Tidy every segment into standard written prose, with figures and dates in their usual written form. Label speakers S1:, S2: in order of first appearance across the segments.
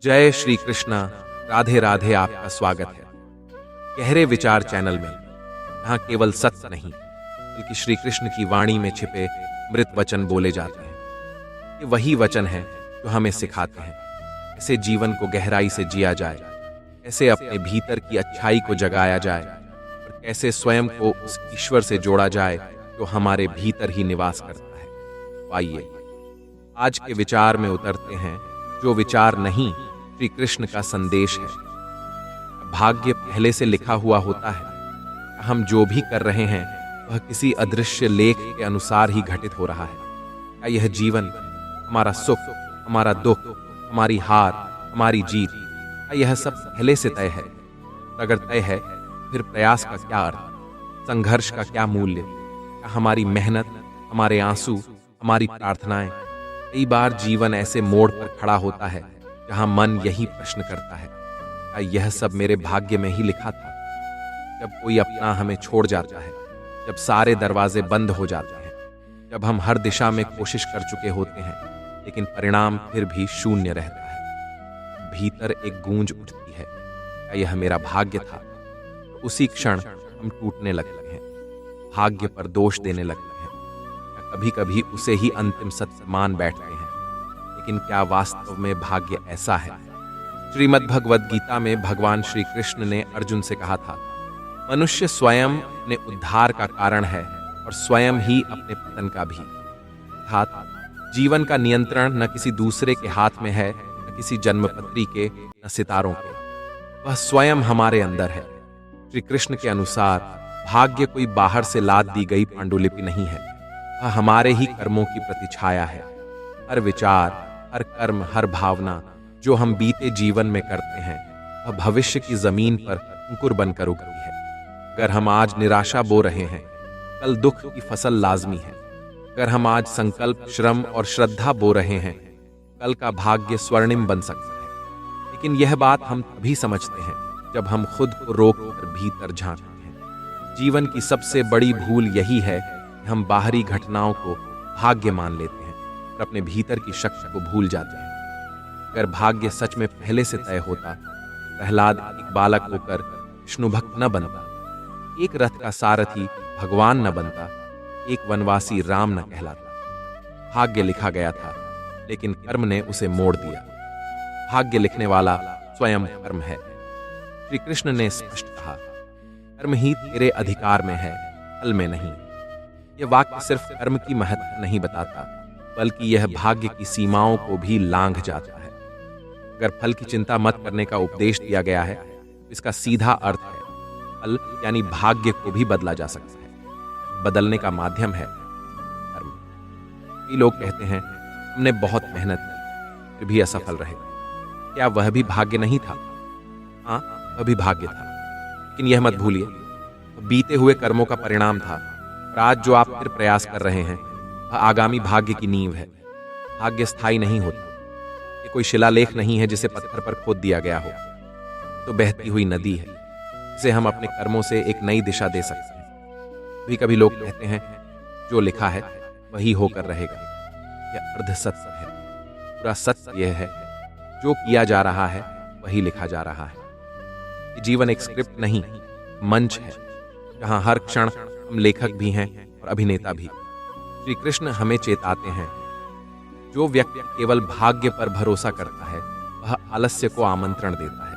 S1: जय श्री कृष्णा। राधे राधे। आपका स्वागत है गहरे विचार चैनल में, जहां केवल सत्य नहीं बल्कि श्री कृष्ण की वाणी में छिपे मृत वचन बोले जाते हैं। ये वही वचन है जो हमें सिखाते हैं कैसे जीवन को गहराई से जिया जाए, कैसे अपने भीतर की अच्छाई को जगाया जाए और कैसे स्वयं को उस ईश्वर से जोड़ा जाए जो हमारे भीतर ही निवास करता है। तो आइए आज के विचार में उतरते हैं। जो विचार नहीं, श्री कृष्ण का संदेश है। भाग्य पहले से लिखा हुआ होता है। हम जो भी कर रहे हैं वह किसी अदृश्य लेख के अनुसार ही घटित हो रहा है। क्या यह जीवन, हमारा सुख, हमारा दुख, हमारी हार, हमारी जीत, क्या यह सब पहले से तय है? अगर तय है फिर प्रयास का क्या अर्थ, संघर्ष का क्या मूल्य? क्या हमारी मेहनत, हमारे आंसू, हमारी प्रार्थनाएं? कई बार जीवन ऐसे मोड़ पर खड़ा होता है जहां मन यही प्रश्न करता है, क्या यह सब मेरे भाग्य में ही लिखा था? जब कोई अपना हमें छोड़ जाता है, जब सारे दरवाजे बंद हो जाते हैं, जब हम हर दिशा में कोशिश कर चुके होते हैं लेकिन परिणाम फिर भी शून्य रहता है, भीतर एक गूंज उठती है, क्या यह मेरा भाग्य था? तो उसी क्षण हम टूटने लगते हैं, भाग्य पर दोष देने लगते हैं, कभी कभी उसे ही अंतिम सत्य मान बैठते हैं। लेकिन क्या वास्तव में भाग्य ऐसा है? श्रीमद् भगवद गीता में भगवान श्री कृष्ण ने अर्जुन से कहा था, मनुष्य स्वयं अपने उद्धार का कारण है और स्वयं ही अपने पतन का भी। अर्थात जीवन का नियंत्रण न किसी दूसरे के हाथ में है, न किसी जन्मपत्री के, न सितारों के, वह स्वयं हमारे अंदर है। श्री कृष्ण के अनुसार भाग्य कोई बाहर से लाद दी गई पांडुलिपि नहीं है, वह हमारे ही कर्मों की प्रतिछाया है। हर विचार, हर कर्म, हर भावना जो हम बीते जीवन में करते हैं वह भविष्य की जमीन पर अंकुर बनकर उगती है। अगर हम आज निराशा बो रहे हैं, कल दुख की फसल लाजमी है। अगर हम आज संकल्प, श्रम और श्रद्धा बो रहे हैं, कल का भाग्य स्वर्णिम बन सकता है। लेकिन यह बात हम तभी समझते हैं जब हम खुद को रोक कर भीतर झांकते हैं। जीवन की सबसे बड़ी भूल यही है कि हम बाहरी घटनाओं को भाग्य मान लेते हैं और अपने भीतर की शक्ति को भूल जाते हैं। अगर भाग्य सच में पहले से तय होता, प्रहलाद एक बालक होकर विष्णु भक्त न बनता, एक रथ का सारथी भगवान न बनता, एक वनवासी राम न कहलाता। भाग्य लिखा गया था लेकिन कर्म ने उसे मोड़ दिया। भाग्य लिखने वाला स्वयं कर्म है। श्री कृष्ण ने स्पष्ट कहा, कर्म ही तेरे अधिकार में है, फल में नहीं। यह वाक्य सिर्फ कर्म की महत्व नहीं बताता बल्कि यह भाग्य की सीमाओं को भी लांघ जाता है। अगर फल की चिंता मत करने का उपदेश दिया गया है, इसका सीधा अर्थ है फल यानी भाग्य को भी बदला जा सकता है। बदलने का माध्यम है कर्म। कई लोग कहते हैं, हमने बहुत मेहनत की फिर भी असफल रहे। क्या वह भी भाग्य नहीं था? हाँ, वह भी भाग्य था, लेकिन यह मत भूलिए बीते हुए कर्मों का परिणाम था। और आज जो आप फिर प्रयास कर रहे हैं वह आगामी भाग्य की नींव है। भाग्य स्थायी नहीं होता। ये कोई शिलालेख नहीं है जिसे पत्थर पर खोद दिया गया हो। तो बहती हुई नदी है जिसे हम अपने कर्मों से एक नई दिशा दे सकते हैं। भी कभी लोग कहते हैं, जो लिखा है वही होकर रहेगा। यह अर्ध सत्य है। पूरा सत्य यह है, जो किया जा रहा है वही लिखा जा रहा है। ये जीवन एक स्क्रिप्ट नहीं, मंच है जहां हर क्षण हम लेखक भी हैं और अभिनेता भी। श्री कृष्ण हमें चेताते हैं, जो व्यक्ति केवल भाग्य पर भरोसा करता है वह आलस्य को आमंत्रण देता है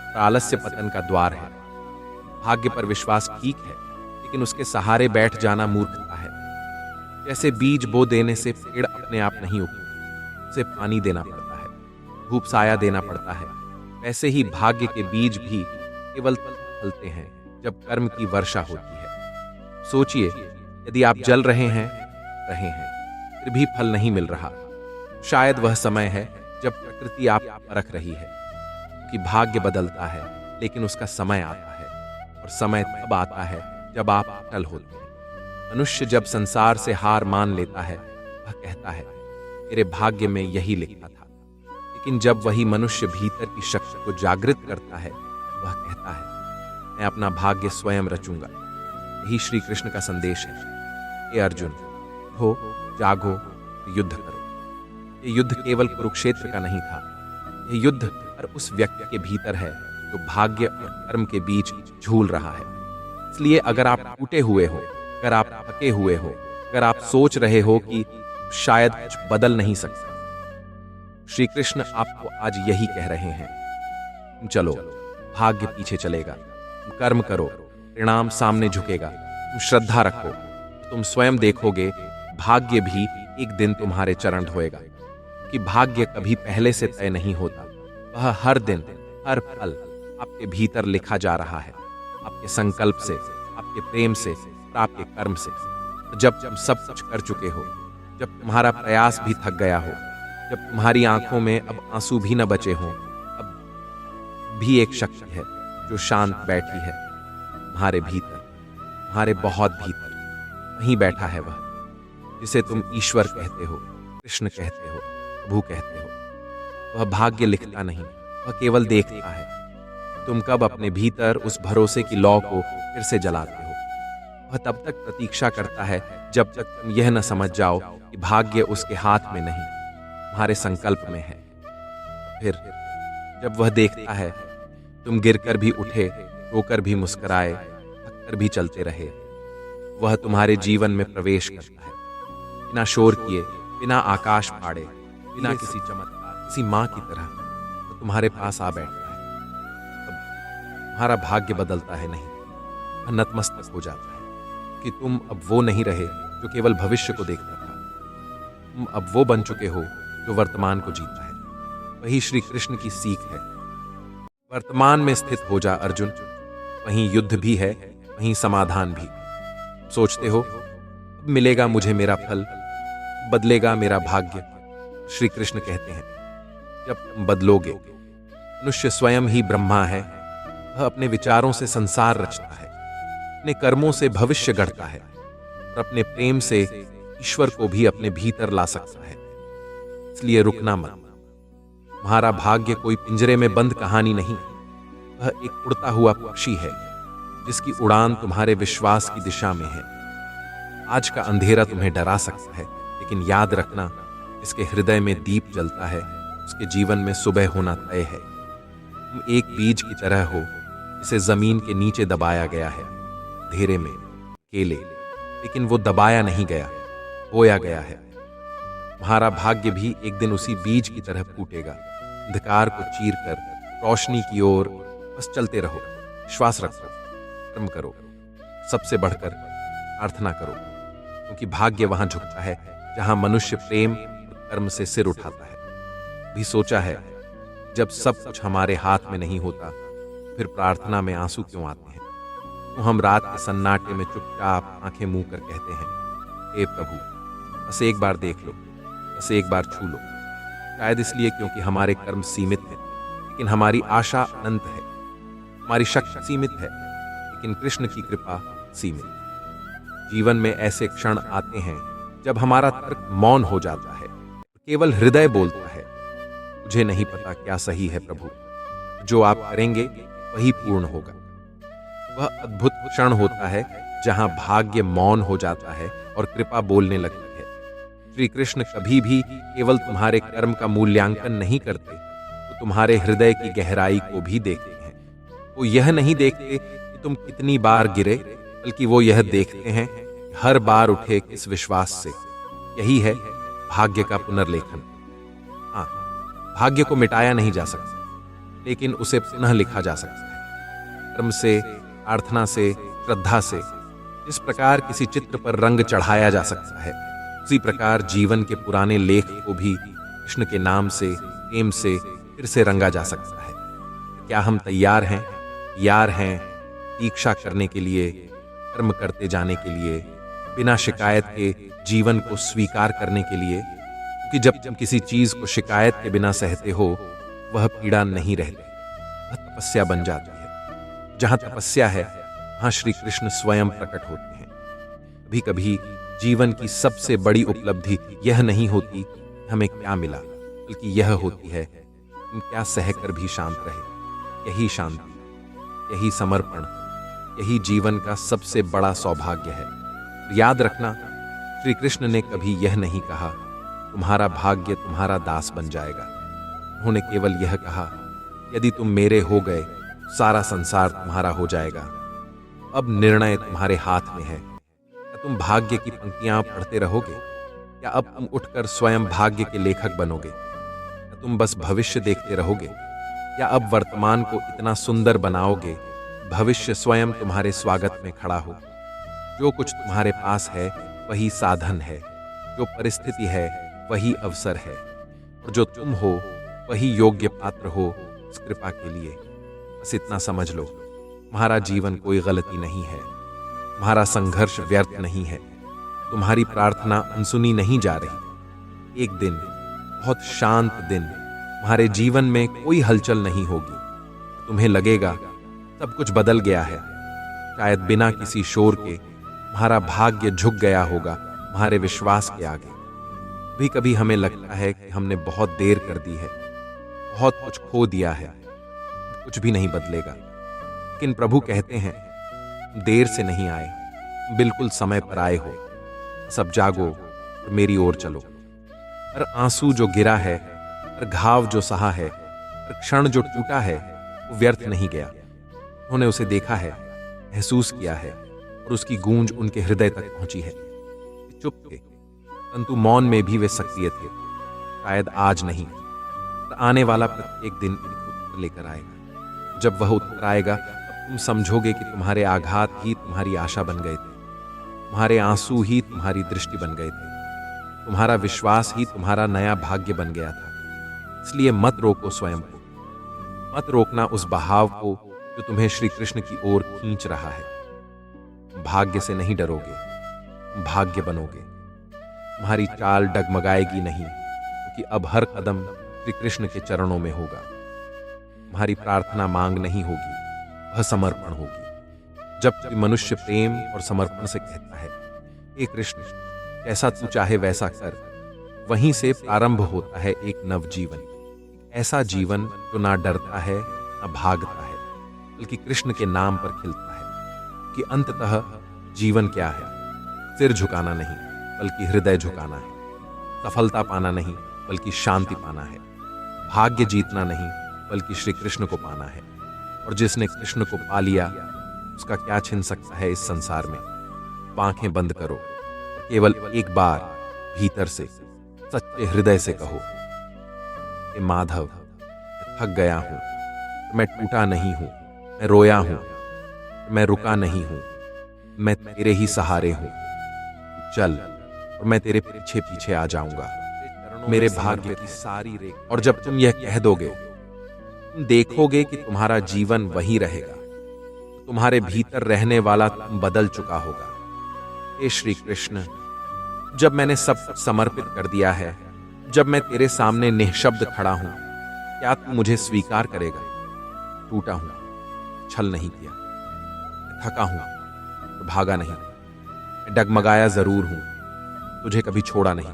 S1: और आलस्य पतन का द्वार है। भाग्य पर विश्वास ठीक है, लेकिन उसके सहारे बैठ जाना मूर्खता है। जैसे बीज बो देने से पेड़ अपने आप नहीं उगते, उसे पानी देना पड़ता है, धूप साया देना पड़ता है। वैसे ही भाग्य के बीज भी केवल तब फलते हैं जब कर्म की वर्षा होती है। सोचिए, यदि आप जल रहे हैं फिर भी फल नहीं मिल रहा, शायद वह समय है जब प्रकृति आपको परख रही है। कि भाग्य बदलता है लेकिन उसका समय आता है, और समय तब आता है जब आप अटल होते हैं। मनुष्य जब संसार से हार मान लेता है वह कहता है, मेरे भाग्य में यही लिखा था। लेकिन जब वही मनुष्य भीतर की शक्ति को जागृत करता है वह कहता है, मैं अपना भाग्य स्वयं रचूंगा। यही श्री कृष्ण का संदेश है। हे अर्जुन, हो जागो, युद्ध करो। ये युद्ध केवल कुरुक्षेत्र का नहीं था, यह युद्ध हर उस व्यक्ति के भीतर है जो भाग्य और कर्म के बीच झूल रहा है। इसलिए अगर आप टूटे हुए हो, अगर आप थके हुए हो, अगर आप सोच रहे हो कि शायद कुछ बदल नहीं सकता, श्री कृष्ण आपको आज यही कह रहे हैं, चलो, भाग्य पीछे चलेगा, तुम कर्म करो, परिणाम सामने झुकेगा, तुम श्रद्धा रखो, तुम स्वयं देखोगे भाग्य भी एक दिन तुम्हारे चरण ढोएगा। कि भाग्य कभी पहले से तय नहीं होता, वह हर दिन हर पल आपके भीतर लिखा जा रहा है, आपके संकल्प से, आपके प्रेम से और आपके कर्म से। जब तुम सब कुछ कर चुके हो, जब तुम्हारा प्रयास भी थक गया हो, जब तुम्हारी आंखों में अब आंसू भी न बचे हों, अब भी एक शक्ति है जो शांत बैठी है तुम्हारे भीतर, तुम्हारे बहुत भीतर। वहीं बैठा है वह जिसे तुम ईश्वर कहते हो, कृष्ण कहते हो, प्रभु कहते हो। वह भाग्य लिखता नहीं, वह केवल देखता है तुम कब अपने भीतर उस भरोसे की लौ को फिर से जलाते हो। वह तब तक प्रतीक्षा करता है जब तक तुम यह न समझ जाओ कि भाग्य उसके हाथ में नहीं, तुम्हारे संकल्प में है। फिर जब वह देखता है तुम गिरकर भी उठे, रोकर भी मुस्कुराए, थककर भी चलते रहे, वह तुम्हारे जीवन में प्रवेश करता है बिना शोर किए, बिना आकाश फाड़े, बिना किसी चमत्कार, किसी माँ की तरह तो तुम्हारे पास आ बैठता है। तब तुम्हारा भाग्य बदलता है नहीं, वह नतमस्तक हो जाता है कि तुम अब वो नहीं रहे जो केवल भविष्य को देखता था, तुम अब वो बन चुके हो जो वर्तमान को जीता है। वही श्री कृष्ण की सीख है। वर्तमान में स्थित हो जा अर्जुन, वहीं युद्ध भी है, वहीं समाधान भी। सोचते हो अब मिलेगा मुझे मेरा फल, बदलेगा मेरा भाग्य। श्री कृष्ण कहते हैं जब तुम बदलोगे, मनुष्य स्वयं ही ब्रह्मा है, वह अपने विचारों से संसार रचता है, अपने कर्मों से भविष्य गढ़ता है और अपने प्रेम से ईश्वर को भी अपने भीतर ला सकता है। इसलिए रुकना मत। तुम्हारा भाग्य कोई पिंजरे में बंद कहानी नहीं, वह एक उड़ता हुआ पक्षी है जिसकी उड़ान तुम्हारे विश्वास की दिशा में है। आज का अंधेरा तुम्हें डरा सकता है, लेकिन याद रखना, जिसके हृदय में दीप जलता है उसके जीवन में सुबह होना तय है। तुम एक बीज की तरह हो जिसे जमीन के नीचे दबाया गया है, अंधेरे में, अकेले, लेकिन वो दबाया नहीं गया, बोया गया है। तुम्हारा भाग्य भी एक दिन उसी बीज की तरह फूटेगा। अंधकार को चीर कर रोशनी की ओर बस चलते रहो, विश्वास रखो, कर्म करो, सबसे बढ़कर प्रार्थना करो, क्योंकि भाग्य वहां झुकता है जहां मनुष्य प्रेम और कर्म से सिर उठाता है। भी सोचा है जब सब कुछ हमारे हाथ में नहीं होता, फिर प्रार्थना में आंसू क्यों आते हैं? तो हम रात के सन्नाटे में चुपचाप आंखें मूंद कर कहते हैं, हे प्रभु, बस एक बार देख लो, बस एक बार छू लो। शायद इसलिए क्योंकि हमारे कर्म सीमित हैं, लेकिन हमारी आशा अनंत है। हमारी शक्ति सीमित है, लेकिन कृष्ण की कृपा सीमित। जीवन में ऐसे क्षण आते हैं जब हमारा तर्क मौन हो जाता है, केवल हृदय बोलता है, मुझे नहीं पता क्या सही है प्रभु, जो आप करेंगे वही पूर्ण होगा। वह अद्भुत क्षण होता है जहां भाग्य मौन हो जाता है और कृपा बोलने लगती है। श्री कृष्ण कभी भी केवल तुम्हारे कर्म का मूल्यांकन नहीं करते, तो तुम्हारे हृदय की गहराई को भी देखते हैं। वो यह नहीं देखते कि तुम कितनी बार गिरे, बल्कि वो यह देखते हैं हर बार उठे किस विश्वास से। यही है भाग्य का पुनर्लेखन। हाँ, भाग्य को मिटाया नहीं जा सकता, लेकिन उसे पुनः लिखा जा सकता है। कर्म से, प्रार्थना से, श्रद्धा से। इस प्रकार किसी चित्र पर रंग चढ़ाया जा सकता है, उसी प्रकार जीवन के पुराने लेख को भी कृष्ण के नाम से, प्रेम से फिर से रंगा जा सकता है। क्या हम तैयार हैं? यार हैं दीक्षा करने के लिए, कर्म करते जाने के लिए, बिना शिकायत के जीवन को स्वीकार करने के लिए? क्योंकि जब तुम किसी चीज को शिकायत के बिना सहते हो, वह पीड़ा नहीं रहती, वह तपस्या बन जाती है। जहां तपस्या है, वहां श्री कृष्ण स्वयं प्रकट होते हैं। कभी कभी जीवन की सबसे बड़ी उपलब्धि यह नहीं होती कि हमें क्या मिला, बल्कि यह होती है तुम क्या सहकर भी शांत रहे। यही शांति, यही समर्पण, यही जीवन का सबसे बड़ा सौभाग्य है। याद रखना, श्री कृष्ण ने कभी यह नहीं कहा तुम्हारा भाग्य तुम्हारा दास बन जाएगा। उन्होंने केवल यह कहा, यदि तुम मेरे हो गए सारा संसार तुम्हारा हो जाएगा। अब निर्णय तुम्हारे हाथ में है। क्या तुम भाग्य की पंक्तियां पढ़ते रहोगे, या अब तुम उठकर स्वयं भाग्य के लेखक बनोगे? क्या तुम बस भविष्य देखते रहोगे, या अब वर्तमान को इतना सुंदर बनाओगे भविष्य स्वयं तुम्हारे स्वागत में खड़ा हो? जो कुछ तुम्हारे पास है वही साधन है, जो परिस्थिति है वही अवसर है, और जो तुम हो वही योग्य पात्र हो इस कृपा के लिए। बस इतना समझ लो, तुम्हारा जीवन कोई गलती नहीं है, तुम्हारा संघर्ष व्यर्थ नहीं है, तुम्हारी प्रार्थना अनसुनी नहीं जा रही। एक दिन, बहुत शांत दिन, तुम्हारे जीवन में कोई हलचल नहीं होगी। तुम्हें लगेगा सब कुछ बदल गया है। शायद बिना किसी शोर के तुम्हारा भाग्य झुक गया होगा तुम्हारे विश्वास के आगे। कभी कभी हमें लगता है कि हमने बहुत देर कर दी है, बहुत कुछ खो दिया है, कुछ भी नहीं बदलेगा। लेकिन प्रभु कहते हैं, देर से नहीं आए, बिल्कुल समय पर आए हो। सब जागो और मेरी ओर चलो। हर आंसू जो गिरा है, हर घाव जो सहा है, हर क्षण जो टूटा है, वो व्यर्थ नहीं गया। उन्होंने उसे देखा है, महसूस किया है, और उसकी गूंज उनके हृदय तक पहुंची है। वे चुप थे, परंतु मौन में भी वे सक्रिय थे। शायद आज नहीं, पर आने वाला प्रत्येक दिन एक उत्तर लेकर आएगा। जब वह उत्तर आएगा, तब तुम समझोगे कि तुम्हारे आघात ही तुम्हारी आशा बन गए थे, तुम्हारे आंसू ही तुम्हारी दृष्टि बन गए थे, तुम्हारा विश्वास ही तुम्हारा नया भाग्य बन गया था। इसलिए मत रोको स्वयं को, मत रोकना उस बहाव को जो तुम्हें श्री कृष्ण की ओर खींच रहा है। भाग्य से नहीं डरोगे, भाग्य बनोगे। तुम्हारी चाल डगमगाएगी नहीं, क्योंकि अब हर कदम श्री कृष्ण के चरणों में होगा। तुम्हारी प्रार्थना मांग नहीं होगी, वह समर्पण होगी। जब कोई मनुष्य प्रेम और समर्पण से कहता है, हे कृष्ण, जैसा तू चाहे वैसा कर, वहीं से प्रारंभ होता है एक नव जीवन। ऐसा जीवन जो ना डरता है ना भागता है, बल्कि कृष्ण के नाम पर खिलता है। कि अंततः जीवन क्या है? सिर झुकाना नहीं, बल्कि हृदय झुकाना है। सफलता पाना नहीं, बल्कि शांति पाना है। भाग्य जीतना नहीं, बल्कि श्री कृष्ण को पाना है। और जिसने कृष्ण को पा लिया, उसका क्या छिन सकता है इस संसार में? आंखें बंद करो, केवल एक बार भीतर से सच्चे हृदय से कहो, हे माधव, मैं थक गया हूं, मैं टूटा नहीं हूं, मैं रोया हूं, मैं रुका नहीं हूं, मैं तेरे ही सहारे हूं। चल, और मैं तेरे पीछे पीछे आ जाऊंगा, मेरे भाग्य की सारी रेख। और जब तुम यह कह दोगे, तुम देखोगे कि तुम्हारा जीवन वही रहेगा। तुम्हारे भीतर रहने वाला तुम बदल चुका होगा। हे श्री कृष्ण, जब मैंने सब कुछ समर्पित कर दिया है, जब मैं तेरे सामने निःशब्द खड़ा हूं, क्या तू मुझे स्वीकार करेगा? टूटा हूं, छल नहीं किया, थका हूं तो भागा नहीं, डगमगाया जरूर हूं, तुझे कभी छोड़ा नहीं।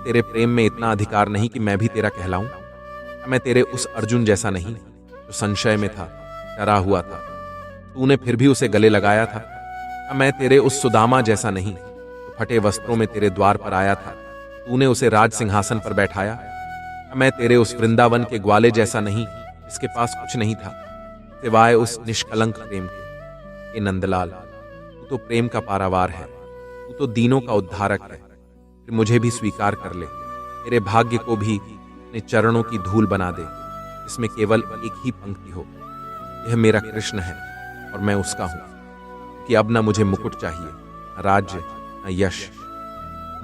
S1: तेरे प्रेम में इतना अधिकार नहीं कि मैं भी तेरा कहलाऊं? मैं तेरे उस अर्जुन जैसा नहीं जो संशय में था, डरा हुआ था, तूने फिर भी उसे गले लगाया था? मैं तेरे उस सुदामा जैसा नहीं जो फटे वस्त्रों में तेरे द्वार पर आया था, तूने उसे राज सिंहासन पर बैठाया? मैं तेरे उस वृंदावन के ग्वाले जैसा नहीं जिसके पास कुछ नहीं था सिवाय उस निष्कलंक प्रेम के? ए नंदलाल, तू तो प्रेम का पारावार है, तू तो दीनों का उद्धारक है। फिर मुझे भी स्वीकार कर ले, मेरे भाग्य को भी अपने चरणों की धूल बना दे, इसमें केवल एक ही पंक्ति हो, यह मेरा कृष्ण है और मैं उसका हूं। कि अब न मुझे मुकुट चाहिए, न राज्य, न यश,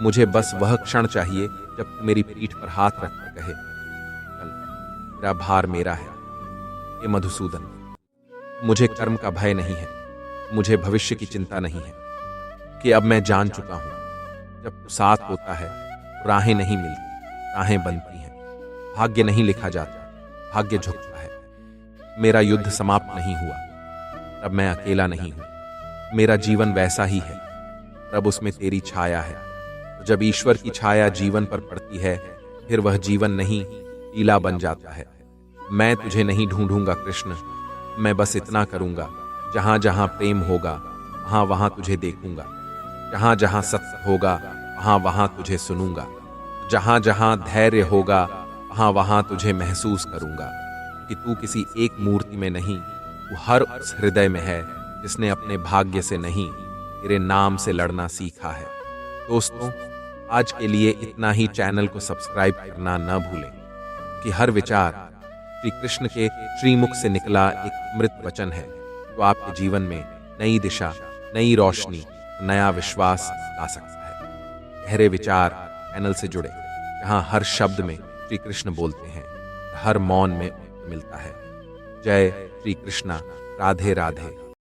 S1: मुझे बस वह क्षण चाहिए जब तू मेरी पीठ पर हाथ रखकर कहे, चल, मेरा भार मेरा है। ये मधुसूदन, मुझे कर्म का भय नहीं है, मुझे भविष्य की चिंता नहीं है, कि अब मैं जान चुका हूं, जब तू साथ होता है तो राहें नहीं मिलती, राहें बनती हैं। भाग्य नहीं लिखा जाता, भाग्य झुकता है। मेरा युद्ध समाप्त नहीं हुआ, अब मैं अकेला नहीं हूं। मेरा जीवन वैसा ही है, अब उसमें तेरी छाया है। तो जब ईश्वर की छाया जीवन पर पड़ती है, फिर वह जीवन नहीं लीला बन जाता है। मैं तुझे नहीं ढूंढूंगा कृष्ण, मैं बस इतना करूंगा, जहां जहां प्रेम होगा वहां वहां तुझे देखूंगा, जहां जहां सत्य होगा वहां वहां तुझे सुनूंगा, जहां जहां धैर्य होगा वहां वहां तुझे महसूस करूंगा कि तू किसी एक मूर्ति में नहीं, तू हर उस हृदय में है जिसने अपने भाग्य से नहीं, तेरे नाम से लड़ना सीखा है। दोस्तों, आज के लिए इतना ही। चैनल को सब्सक्राइब करना न भूलें, कि हर विचार श्री कृष्ण के श्रीमुख से निकला एक अमृत वचन है जो आपके जीवन में नई दिशा, नई रोशनी, नया विश्वास ला सकता है। गहरे विचार चैनल से जुड़े, जहां हर शब्द में श्री कृष्ण बोलते हैं, हर मौन में मिलता है। जय श्री कृष्णा। राधे राधे।